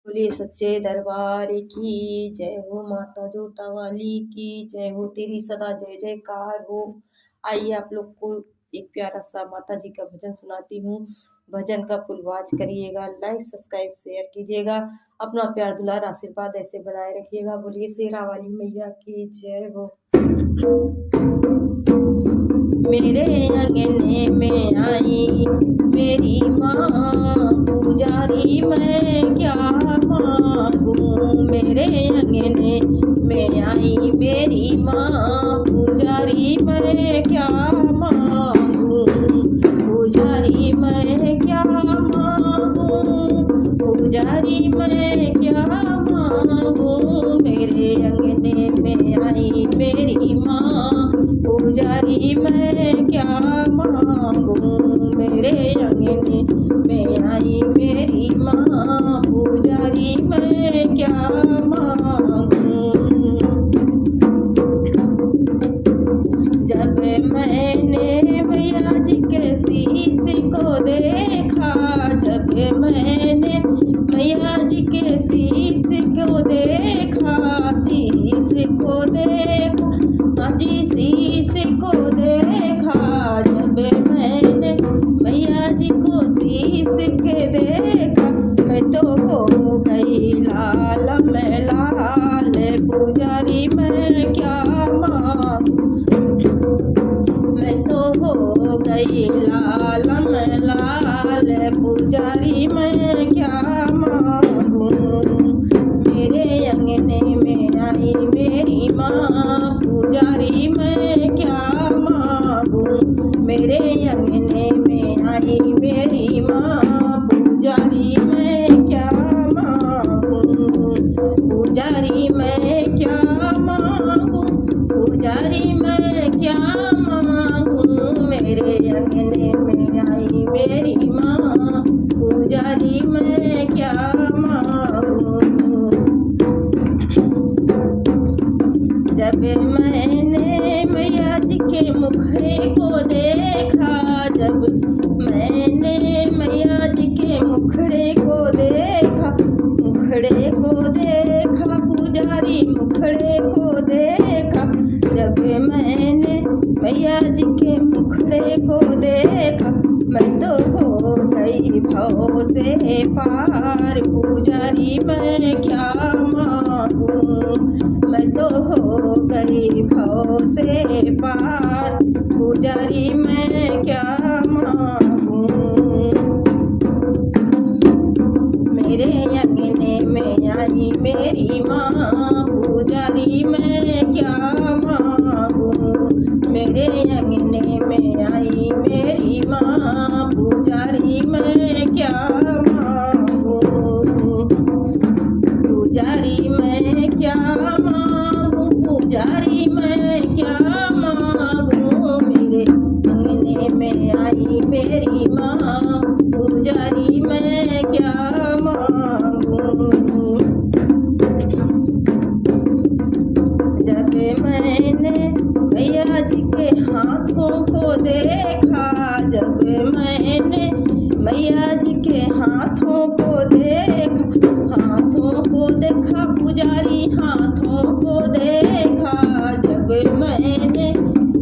बोले सच्चे दरबार की जय हो, माता जोता वाली की जय हो, तेरी सदा जय जयकार हो। आइए आप लोग को एक प्यारा सा माता जी का भजन सुनाती हूँ। भजन का फुल वॉच करिएगा, लाइक सब्सक्राइब शेयर कीजिएगा, अपना प्यार दुलार आशीर्वाद ऐसे बनाए रखिएगा। बोलिए शेरा वाली मैया की जय हो। मेरे अंगने में आई मेरी माँ पुजारी, मैं क्या मांगूं। मेरे अंगने में आई मेरी माँ पुजारी, मैं क्या मांगूं। पुजारी मैं क्या मांगूं, पुजारी मैं क्या मांगूं। मेरे अंगने में आई मेरी माँ पुजारी, मैं क्या मांगूं। मेरे अंगने में आई मेरी माँ पुजारी, मैं क्या मांगूं। जब मैंने मैया जी के शीश को देखा, जब मैंने मैया जी के शीश को देखा, शीश को देखा, जी शीश को देखा। जब मैंने मैया जी को शीश के देखा, मैं तो हो गई लाल मैं लाल। पुजारी मैं क्या मांगूं, मैं तो हो गई लाल मैं लाल। पुजारी मैं क्या मांगूं। मेरे अंगने में आई मेरी माँ पुजारी, मैं क्या मांगूं। मेरे अंगने में आई मेरी माँ पुजारी, मैं क्या मांगूं। पुजारी मैं क्या मांगूं, पुजारी मैं क्या मांगूं। मेरे अंगने में आई मेरी माँ पुजारी, मैं क्या मांगूं। जब मैंने मैया जी के मुखड़े को देखा, जब मैंने मैया जी के मुखड़े को देखा, मुखड़े को देखा, पुजारी मुखड़े को देखा। जब मैंने मैया जी के मुखड़े को देखा, मैं तो हो गई भव से पार। पुजारी मैं क्या मांगूं, मैं तो हो गई भव से पार। पुजारी मैं क्या मांगूं। मेरे अंगने में आई मेरी माँ पुजारी, मैं क्या मांगूं। मेरे अंगने में आई मेरी माँ पुजारी, मैं क्या मांगूं। पुजारी मैं क्या मांगूं, पुजारी मैं क्या मांगूं। मेरे अंगने में आई मेरी माँ पुजारी, मैं क्या मांगूं। जब मैंने मैया जी के हाथों को देखा, जब मैंने मैया जी के हाथों को देखा, हाथों को देखा, पुजारी हाथों को देखा। जब मैंने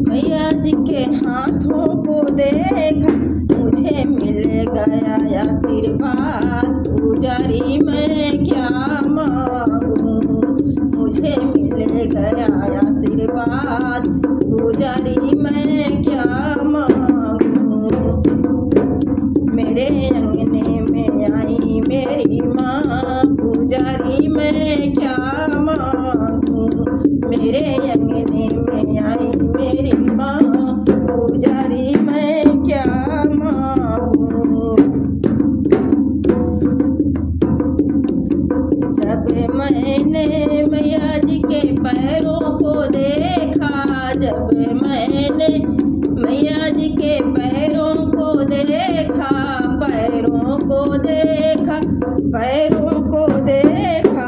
मैया जी के हाथों को देखा, मुझे मिल गया आशीर्वाद। पुजारी मैं क्या मांगूं, मुझे मिल गया आशीर्वाद। पुजारी मैं क्या मांगूं। मेरे अंगने में आई मेरी माँ पुजारी, मैं क्या मांगूं। मेरे अंगने में आई मेरी माँ पुजारी, मैं क्या मांगूं। जब मैंने मैया जी के पैरों को देखा, जब मैंने मैया जी के पैरों को देखा, पैरों को देखा, पैरों को देखा।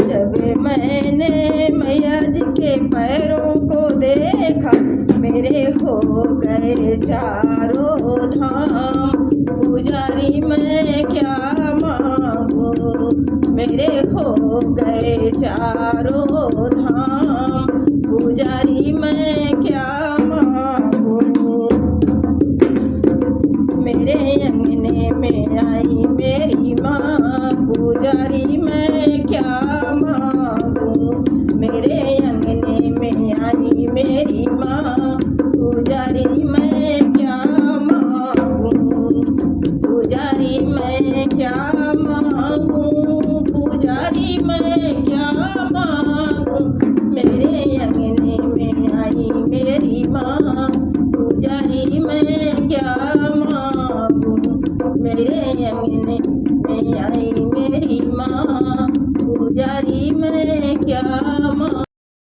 जब मैंने मैया जी के पैरों को देखा, मेरे हो गए चारों धाम। पुजारी मैं क्या मांगूं। मेरे हो गए चारों धाम, पुजारी मैं क्या मांगू। मेरे अंगने में आई मेरी माँ, पुजारी मैं क्या मांगू। मेरे अंगने में आई मेरी माँ, पुजारी मैं क्या मांगू। पुजारी मैं क्या मांगू, पुजारी मैं क्या मांगू। मेरे अंगने में आई मेरी माँ, पुजारी मैं क्या